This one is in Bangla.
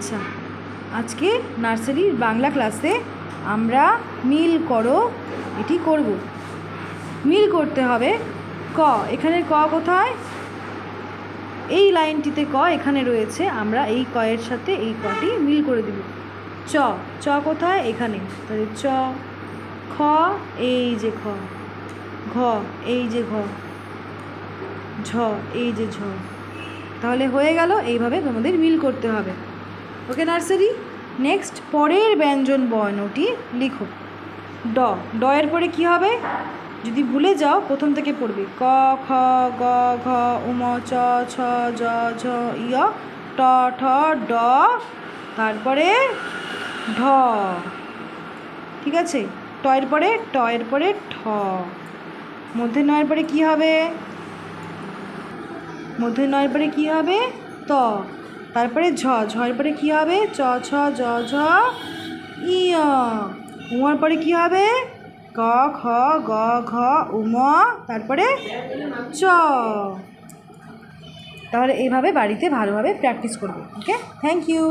আচ্ছা, আজকে নার্সারির বাংলা ক্লাসে আমরা মিল করো এটি করব। মিল করতে হবে ক, এখানে ক কোথায়? এই লাইনটিতে ক এখানে রয়েছে, আমরা এই কয়ের সাথে এই কটি মিল করে দেব। চ, চ কোথায়? এখানে, তাহলে চ। খ, এই যে খ। ঘ, এই যে ঘ। ঝ, এই যে ঝ। তাহলে হয়ে গেল। এইভাবে তোমাদের মিল করতে হবে। ওকে নার্সারি, নেক্সট পরের ব্যঞ্জন বর্ণটি লিখো। ড, ড এর পরে কী হবে? যদি ভুলে যাও প্রথম থেকে পড়বে। ক, খ, গ, ঘ, উম, চ, ছ, জ, ঝ, ইয়, ট, ঠ, ড, তারপরে ঢ। ঠিক আছে? ট এর পরে ট এর পরে ঠ। মধ্যে নয়ের পরে কী হবে? মধ্যে নয়ের পরে কী হবে? ত। তারপরে ঝ, ঝয়ের পরে কী হবে? চ, ছ, জ, ঝ, ইয়। উমার পরে কী হবে? ক, খ, গ, ঘ, উম, তারপরে চ। তাহলে এইভাবে বাড়িতে ভালোভাবে প্র্যাকটিস করবে। ওকে, থ্যাংক ইউ।